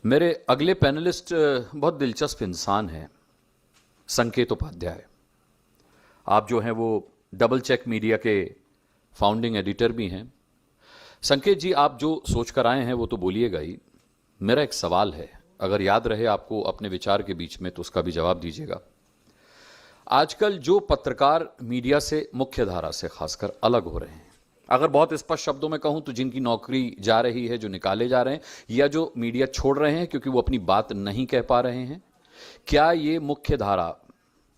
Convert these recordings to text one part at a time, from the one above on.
मेरे अगले पैनलिस्ट बहुत दिलचस्प इंसान हैं, संकेत उपाध्याय। आप जो हैं वो डबल चेक मीडिया के फाउंडिंग एडिटर भी हैं। संकेत जी, आप जो सोच कर आए हैं वो तो बोलिएगा ही। मेरा एक सवाल है, अगर याद रहे आपको अपने विचार के बीच में तो उसका भी जवाब दीजिएगा। आजकल जो पत्रकार मीडिया से, मुख्य धारा से खासकर अलग हो रहे हैं, अगर बहुत स्पष्ट शब्दों में कहूं तो जिनकी नौकरी जा रही है, जो निकाले जा रहे हैं या जो मीडिया छोड़ रहे हैं क्योंकि वो अपनी बात नहीं कह पा रहे हैं, क्या ये मुख्य धारा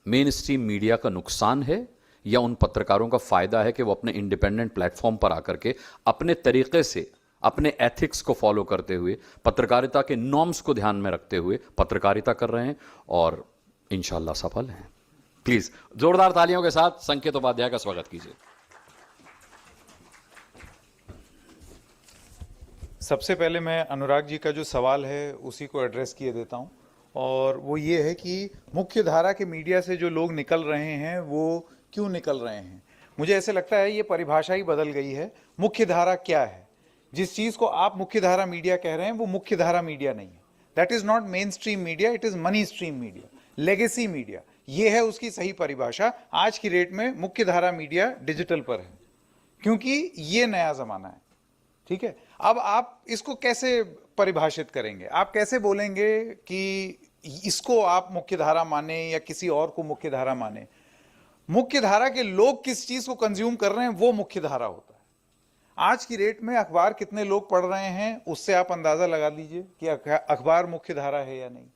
मेन स्ट्रीम मीडिया का नुकसान है या उन पत्रकारों का फायदा है कि वो अपने इंडिपेंडेंट प्लेटफॉर्म पर आकर के अपने तरीके से, अपने एथिक्स को फॉलो करते हुए, पत्रकारिता के नॉर्म्स को ध्यान में रखते हुए पत्रकारिता कर रहे हैं और इंशाल्लाह सफल हैं। प्लीज जोरदार तालियों के साथ संकेत उपाध्याय का स्वागत कीजिए। सबसे पहले मैं अनुराग जी का जो सवाल है उसी को एड्रेस किए देता हूं, और वो ये है कि मुख्य धारा के मीडिया से जो लोग निकल रहे हैं वो क्यों निकल रहे हैं। मुझे ऐसे लगता है ये परिभाषा ही बदल गई है। मुख्य धारा क्या है? जिस चीज़ को आप मुख्य धारा मीडिया कह रहे हैं वो मुख्य धारा मीडिया नहीं है। That is not main stream media, it is money stream media, legacy media. ये है उसकी सही परिभाषा। आज की डेट में मुख्य धारा मीडिया डिजिटल पर है क्योंकि ये नया ज़माना है। ठीक है, अब आप इसको कैसे परिभाषित करेंगे? आप कैसे बोलेंगे कि इसको आप मुख्य धारा माने या किसी और को मुख्य धारा माने? मुख्य धारा के लोग किस चीज को कंज्यूम कर रहे हैं वो मुख्य धारा होता है। आज की रेट में अखबार कितने लोग पढ़ रहे हैं उससे आप अंदाजा लगा लीजिए कि अखबार मुख्य धारा है या नहीं।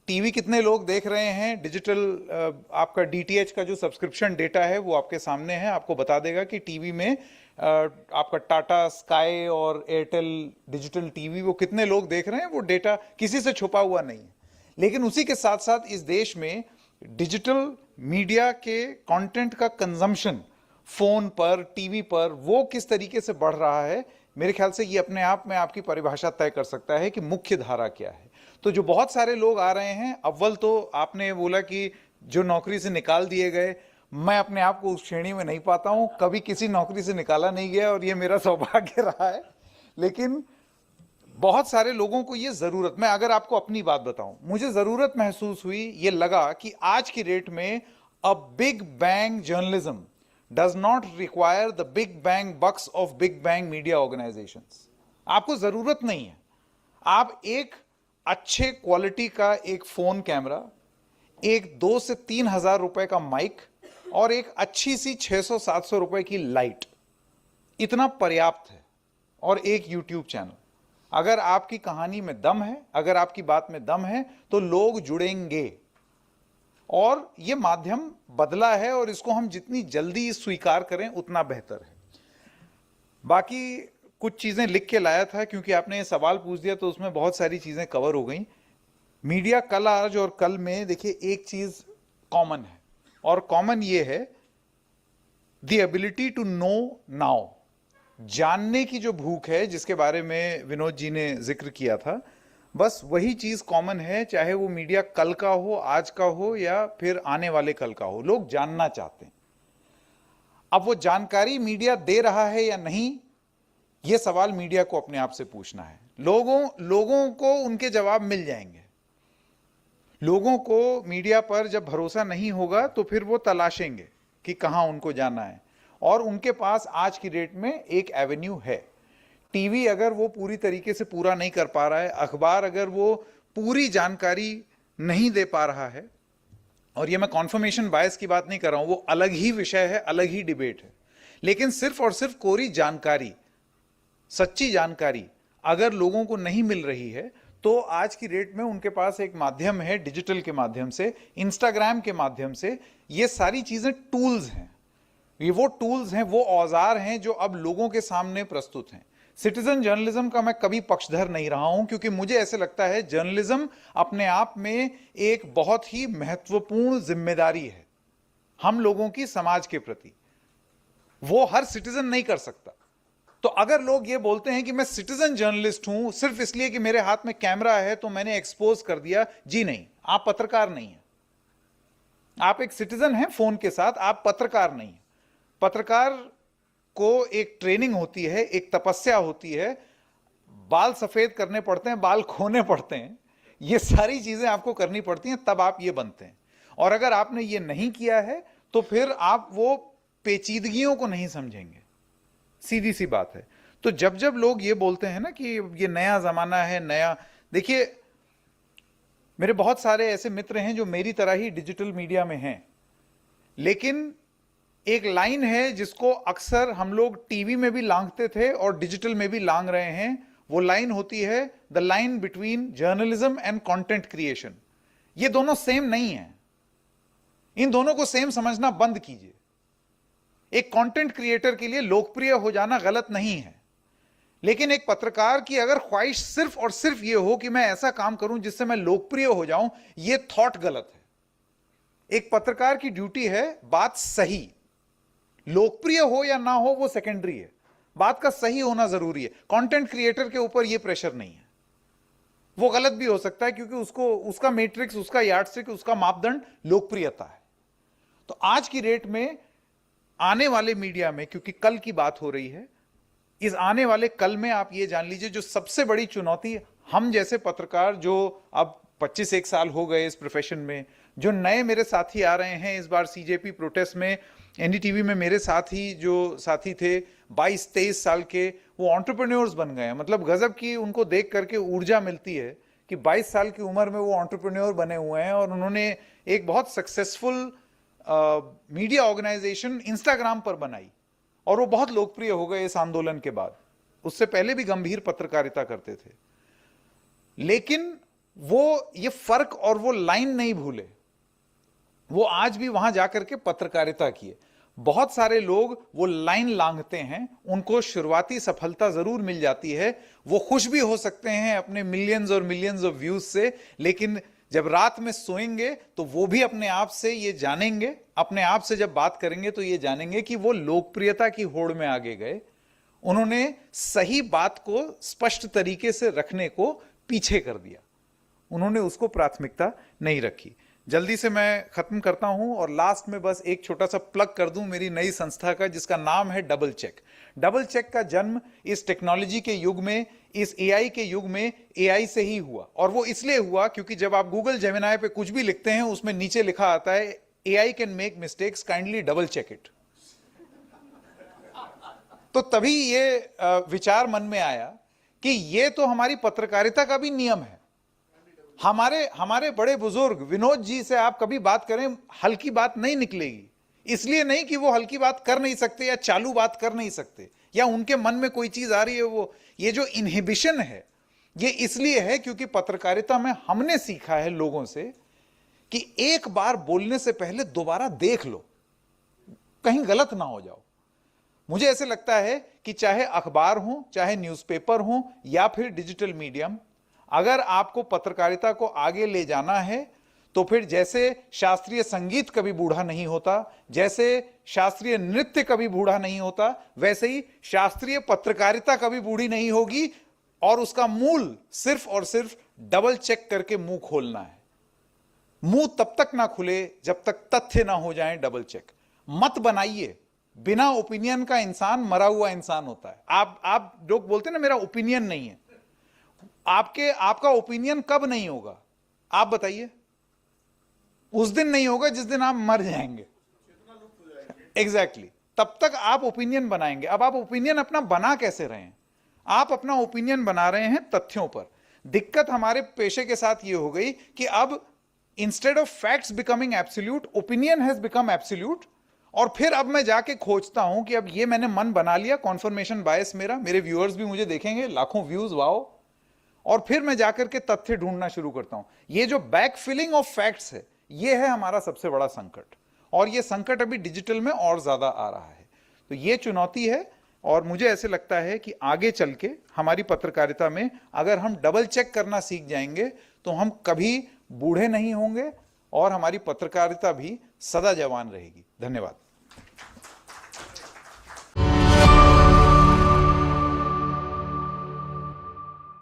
टीवी कितने लोग देख रहे हैं? डिजिटल आपका डीटीएच का जो सब्सक्रिप्शन डेटा है वो आपके सामने है, आपको बता देगा कि टीवी में आपका टाटा स्काई और एयरटेल डिजिटल टीवी वो कितने लोग देख रहे हैं। वो डेटा किसी से छुपा हुआ नहीं है। लेकिन उसी के साथ साथ इस देश में डिजिटल मीडिया के कंटेंट का कंजम्पशन फोन पर, टीवी पर, वो किस तरीके से बढ़ रहा है, मेरे ख्याल से ये अपने आप में आपकी परिभाषा तय कर सकता है कि मुख्य धारा क्या है। तो जो बहुत सारे लोग आ रहे हैं, अव्वल तो आपने बोला कि जो नौकरी से निकाल दिए गए, मैं अपने आप को उस श्रेणी में नहीं पाता हूं। कभी किसी नौकरी से निकाला नहीं गया और ये मेरा सौभाग्य रहा है। लेकिन बहुत सारे लोगों को ये जरूरत, मैं अगर आपको अपनी बात बताऊं, मुझे जरूरत महसूस हुई, ये लगा कि आज की डेट में a big bang journalism does not require the big bang bucks of big bang media organisations. आपको जरूरत नहीं है। आप एक अच्छे क्वालिटी का एक फोन कैमरा, एक 2 से 3 हजार रुपए का माइक और एक अच्छी सी 600-700 रुपए की लाइट, इतना पर्याप्त है। और एक यूट्यूब चैनल। अगर आपकी कहानी में दम है, अगर आपकी बात में दम है तो लोग जुड़ेंगे। और ये माध्यम बदला है और इसको हम जितनी जल्दी स्वीकार करें उतना बेहतर है। बाकी कुछ चीजें लिख के लाया था क्योंकि आपने ये सवाल पूछ दिया तो उसमें बहुत सारी चीजें कवर हो गई। मीडिया कल, आज और कल में देखिए एक चीज कॉमन है, और कॉमन ये है the ability to know now. जानने की जो भूख है जिसके बारे में विनोद जी ने जिक्र किया था, बस वही चीज कॉमन है, चाहे वो मीडिया कल का हो, आज का हो या फिर आने वाले कल का हो। लोग जानना चाहते हैं। अब वो जानकारी मीडिया दे रहा है या नहीं, ये सवाल मीडिया को अपने आप से पूछना है। लोगों को उनके जवाब मिल जाएंगे। लोगों को मीडिया पर जब भरोसा नहीं होगा तो फिर वो तलाशेंगे कि कहां उनको जाना है, और उनके पास आज की डेट में एक एवेन्यू है। टीवी अगर वो पूरी तरीके से पूरा नहीं कर पा रहा है, अखबार अगर वो पूरी जानकारी नहीं दे पा रहा है, और ये मैं कॉन्फर्मेशन बायस की बात नहीं कर रहा हूं, वो अलग ही विषय है, अलग ही डिबेट है। लेकिन सिर्फ और सिर्फ कोरी जानकारी, सच्ची जानकारी अगर लोगों को नहीं मिल रही है तो आज की डेट में उनके पास एक माध्यम है, डिजिटल के माध्यम से, इंस्टाग्राम के माध्यम से। ये सारी चीजें टूल्स हैं। ये वो टूल्स हैं, वो औजार हैं जो अब लोगों के सामने प्रस्तुत हैं। सिटीजन जर्नलिज्म का मैं कभी पक्षधर नहीं रहा हूं क्योंकि मुझे ऐसे लगता है जर्नलिज्म अपने आप में एक बहुत ही महत्वपूर्ण जिम्मेदारी है हम लोगों की समाज के प्रति। वो हर सिटीजन नहीं कर सकता। तो अगर लोग ये बोलते हैं कि मैं सिटीजन जर्नलिस्ट हूं सिर्फ इसलिए कि मेरे हाथ में कैमरा है तो मैंने एक्सपोज कर दिया, जी नहीं, आप पत्रकार नहीं हैं। आप एक सिटीजन हैं फोन के साथ, आप पत्रकार नहीं हैं। पत्रकार को एक ट्रेनिंग होती है, एक तपस्या होती है, बाल सफेद करने पड़ते हैं, बाल खोने पड़ते हैं, ये सारी चीजें आपको करनी पड़ती हैं, तब आप ये बनते हैं। और अगर आपने ये नहीं किया है तो फिर आप वो पेचीदगियों को नहीं समझेंगे, सीधी सी बात है। तो जब जब लोग ये बोलते हैं ना कि ये नया जमाना है, नया, देखिए मेरे बहुत सारे ऐसे मित्र हैं जो मेरी तरह ही डिजिटल मीडिया में हैं, लेकिन एक लाइन है जिसको अक्सर हम लोग टीवी में भी लांघते थे और डिजिटल में भी लांघ रहे हैं। वो लाइन होती है the line between journalism and content creation. ये दोनों सेम नहीं है, इन दोनों को सेम समझना बंद कीजिए। एक कंटेंट क्रिएटर के लिए लोकप्रिय हो जाना गलत नहीं है, लेकिन एक पत्रकार की अगर ख्वाहिश सिर्फ और सिर्फ ये हो कि मैं ऐसा काम करूं जिससे मैं लोकप्रिय हो जाऊं, ये थॉट गलत है। एक पत्रकार की ड्यूटी है बात सही, लोकप्रिय हो या ना हो वो सेकेंडरी है, बात का सही होना जरूरी है। कंटेंट क्रिएटर के ऊपर ये प्रेशर नहीं है, वो गलत भी हो सकता है क्योंकि उसको उसका मैट्रिक्स, उसका यार्डस्टिक, उसका मापदंड लोकप्रियता है। तो आज की डेट में आने वाले मीडिया में, क्योंकि कल की बात हो रही है, इस आने वाले कल में आप ये जान लीजिए जो सबसे बड़ी चुनौती हम जैसे पत्रकार जो अब 25 साल हो गए इस प्रोफेशन में, जो नए मेरे साथी आ रहे हैं, इस बार सीजेपी प्रोटेस्ट में एनडीटीवी में मेरे साथी जो साथी थे 22-23 साल के, वो एंटरप्रेन्योर्स बन गए हैं। मतलब गजब की उनको देख करके ऊर्जा मिलती है कि 22 साल की उम्र में वो एंटरप्रेन्योर बने हुए हैं और उन्होंने एक बहुत सक्सेसफुल मीडिया ऑर्गेनाइजेशन इंस्टाग्राम पर बनाई और वो बहुत लोकप्रिय हो गए इस आंदोलन के बाद। उससे पहले भी गंभीर पत्रकारिता करते थे, लेकिन वो ये फर्क और वो लाइन नहीं भूले, वो आज भी वहां जाकर के पत्रकारिता किए। बहुत सारे लोग वो लाइन लांघते हैं, उनको शुरुआती सफलता जरूर मिल जाती है, वो खुश भी हो सकते हैं अपने मिलियंस और मिलियंस ऑफ व्यूज से, लेकिन जब रात में सोएंगे तो वो भी अपने आप से ये जानेंगे, अपने आप से जब बात करेंगे तो ये जानेंगे कि वो लोकप्रियता की होड़ में आगे गए, उन्होंने सही बात को स्पष्ट तरीके से रखने को पीछे कर दिया, उन्होंने उसको प्राथमिकता नहीं रखी। जल्दी से मैं खत्म करता हूं और लास्ट में बस एक छोटा सा प्लग कर दूं मेरी नई संस्था का, जिसका नाम है डबल चेक। डबल चेक का जन्म इस टेक्नोलॉजी के युग में, इस एआई के युग में एआई से ही हुआ, और वो इसलिए हुआ क्योंकि जब आप गूगल जेमिनाई पे कुछ भी लिखते हैं उसमें नीचे लिखा आता है AI can make mistakes, kindly double check it. तो तभी ये विचार मन में आया कि ये तो हमारी पत्रकारिता का भी नियम है। हमारे बड़े बुजुर्ग विनोद जी से आप कभी बात करें, हल्की बात नहीं निकलेगी। इसलिए नहीं कि वो हल्की बात कर नहीं सकते या चालू बात कर नहीं सकते या उनके मन में कोई चीज आ रही है, वो ये जो इनहिबिशन है ये इसलिए है क्योंकि पत्रकारिता में हमने सीखा है लोगों से कि एक बार बोलने से पहले दोबारा देख लो, कहीं गलत ना हो जाओ। मुझे ऐसे लगता है कि चाहे अखबार हो, चाहे न्यूज़पेपर हो या फिर डिजिटल मीडियम, अगर आपको पत्रकारिता को आगे ले जाना है तो फिर जैसे शास्त्रीय संगीत कभी बूढ़ा नहीं होता, जैसे शास्त्रीय नृत्य कभी बूढ़ा नहीं होता, वैसे ही शास्त्रीय पत्रकारिता कभी बूढ़ी नहीं होगी। और उसका मूल सिर्फ और सिर्फ डबल चेक करके मुंह खोलना है। मुंह तब तक ना खुले जब तक तथ्य ना हो जाएं डबल चेक। मत बनाइए, बिना ओपिनियन का इंसान मरा हुआ इंसान होता है। आप लोग बोलते हैं ना मेरा ओपिनियन नहीं है, आपका ओपिनियन कब नहीं होगा आप बताइए? उस दिन नहीं होगा जिस दिन आप मर जाएंगे। एग्जैक्टली तब तक आप ओपिनियन बनाएंगे। अब आप ओपिनियन अपना बना कैसे रहे हैं? आप अपना ओपिनियन बना रहे हैं तथ्यों पर। दिक्कत हमारे पेशे के साथ ये हो गई कि अब instead of facts becoming absolute, opinion has become absolute. और फिर अब मैं जाके खोजता हूं कि अब ये मैंने मन बना लिया, कॉन्फर्मेशन बायस मेरा, मेरे व्यूअर्स भी मुझे देखेंगे, लाखों व्यूज, वाओ। और फिर मैं जाकर के तथ्य ढूंढना शुरू करता हूं। ये जो बैक फिलिंग ऑफ फैक्ट्स है, ये है हमारा सबसे बड़ा संकट, और ये संकट अभी डिजिटल में और ज्यादा आ रहा है। तो ये चुनौती है, और मुझे ऐसे लगता है कि आगे चल के हमारी पत्रकारिता में अगर हम डबल चेक करना सीख जाएंगे तो हम कभी बूढ़े नहीं होंगे और हमारी पत्रकारिता भी सदा जवान रहेगी। धन्यवाद।